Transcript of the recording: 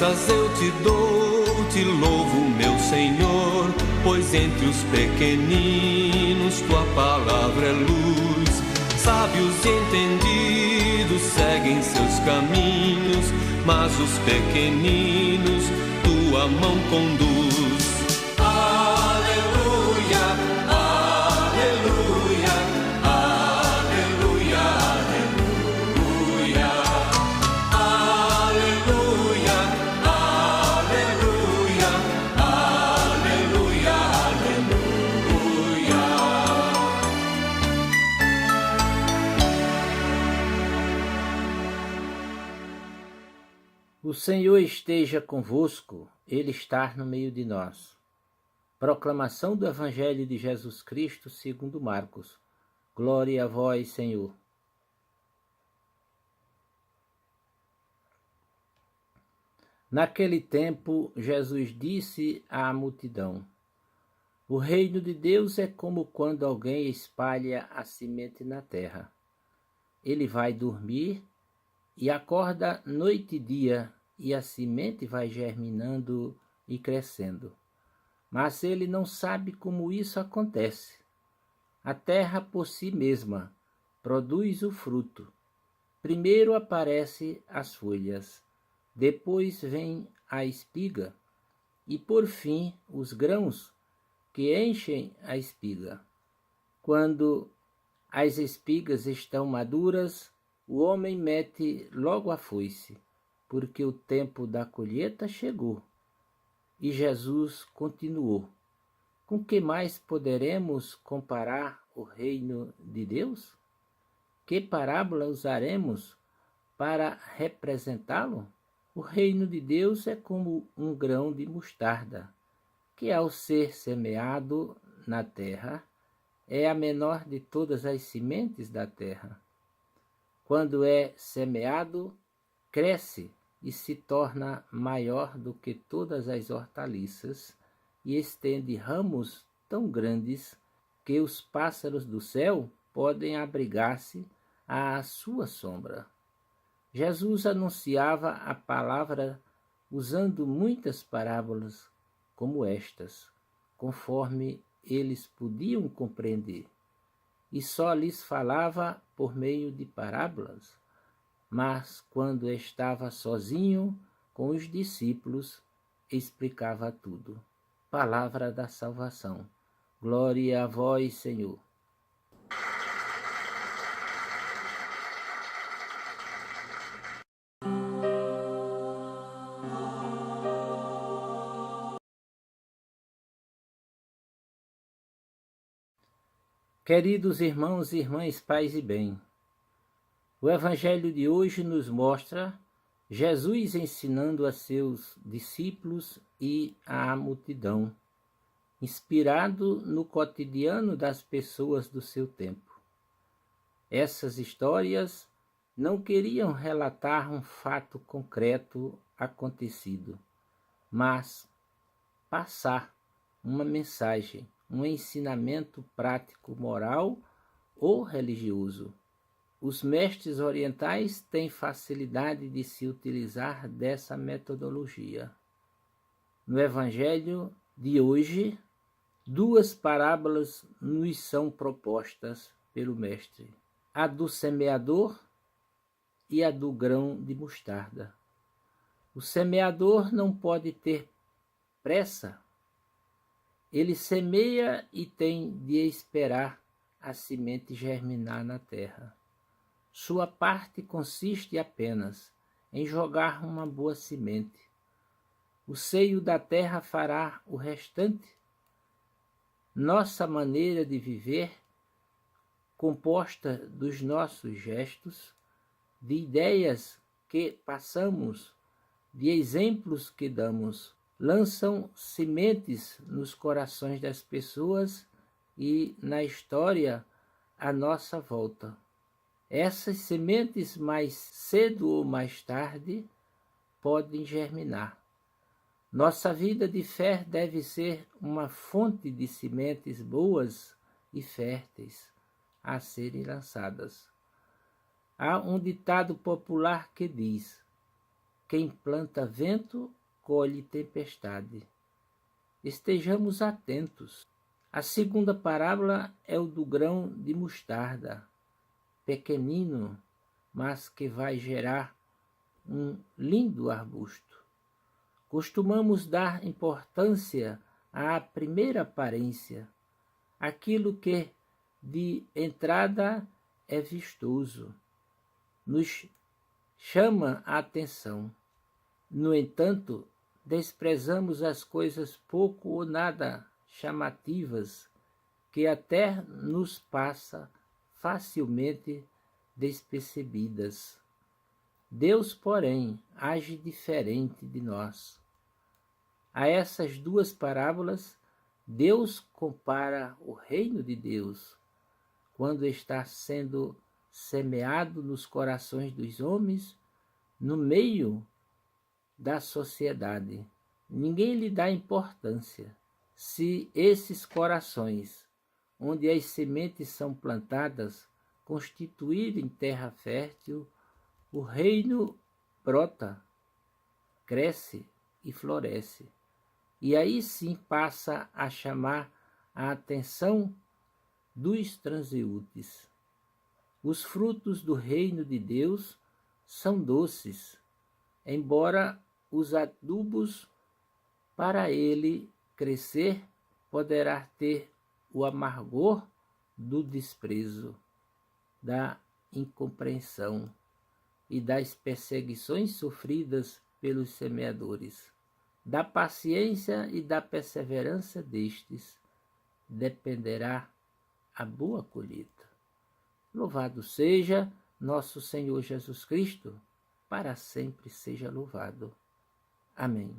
graças eu te dou, te louvo, meu Senhor, pois entre os pequeninos tua palavra é luz. Sábios e entendidos seguem seus caminhos, mas os pequeninos tua mão conduz. Aleluia, aleluia, aleluia, aleluia, aleluia, aleluia, aleluia, aleluia. O Senhor esteja convosco, Ele está no meio de nós. Proclamação do Evangelho de Jesus Cristo segundo Marcos. Glória a vós, Senhor. Naquele tempo, Jesus disse à multidão: o reino de Deus é como quando alguém espalha a semente na terra. Ele vai dormir e acorda noite e dia, e a semente vai germinando e crescendo. Mas ele não sabe como isso acontece. A terra por si mesma produz o fruto. Primeiro aparecem as folhas, depois vem a espiga e por fim os grãos que enchem a espiga. Quando as espigas estão maduras, o homem mete logo a foice, porque o tempo da colheita chegou. E Jesus continuou: com que mais poderemos comparar o reino de Deus? Que parábola usaremos para representá-lo? O reino de Deus é como um grão de mostarda, que ao ser semeado na terra, é a menor de todas as sementes da terra. Quando é semeado, cresce e se torna maior do que todas as hortaliças e estende ramos tão grandes que os pássaros do céu podem abrigar-se à sua sombra. Jesus anunciava a palavra usando muitas parábolas como estas, conforme eles podiam compreender, e só lhes falava por meio de parábolas. Mas quando estava sozinho com os discípulos, explicava tudo. Palavra da salvação. Glória a vós, Senhor. Queridos irmãos e irmãs, paz e bem, o Evangelho de hoje nos mostra Jesus ensinando a seus discípulos e à multidão, inspirado no cotidiano das pessoas do seu tempo. Essas histórias não queriam relatar um fato concreto acontecido, mas passar uma mensagem, um ensinamento prático, moral ou religioso. Os mestres orientais têm facilidade de se utilizar dessa metodologia. No Evangelho de hoje, duas parábolas nos são propostas pelo mestre: a do semeador e a do grão de mostarda. O semeador não pode ter pressa. Ele semeia e tem de esperar a semente germinar na terra. Sua parte consiste apenas em jogar uma boa semente. O seio da terra fará o restante. Nossa maneira de viver, composta dos nossos gestos, de ideias que passamos, de exemplos que damos, lançam sementes nos corações das pessoas e na história à nossa volta. Essas sementes, mais cedo ou mais tarde, podem germinar. Nossa vida de fé deve ser uma fonte de sementes boas e férteis a serem lançadas. Há um ditado popular que diz: quem planta vento, colhe tempestade. Estejamos atentos. A segunda parábola é o do grão de mostarda, pequenino, mas que vai gerar um lindo arbusto. Costumamos dar importância à primeira aparência, aquilo que de entrada é vistoso, nos chama a atenção. No entanto, desprezamos as coisas pouco ou nada chamativas, que até nos passa facilmente despercebidas. Deus, porém, age diferente de nós. A essas duas parábolas, Deus compara o reino de Deus, quando está sendo semeado nos corações dos homens, no meio da sociedade. Ninguém lhe dá importância. Se esses corações, onde as sementes são plantadas, constituírem terra fértil, o reino brota, cresce e floresce. E aí sim passa a chamar a atenção dos transeúntes. Os frutos do reino de Deus são doces, embora os adubos para ele crescer poderá ter o amargor do desprezo, da incompreensão e das perseguições sofridas pelos semeadores. Da paciência e da perseverança destes dependerá a boa colheita. Louvado seja nosso Senhor Jesus Cristo, para sempre seja louvado. Amém.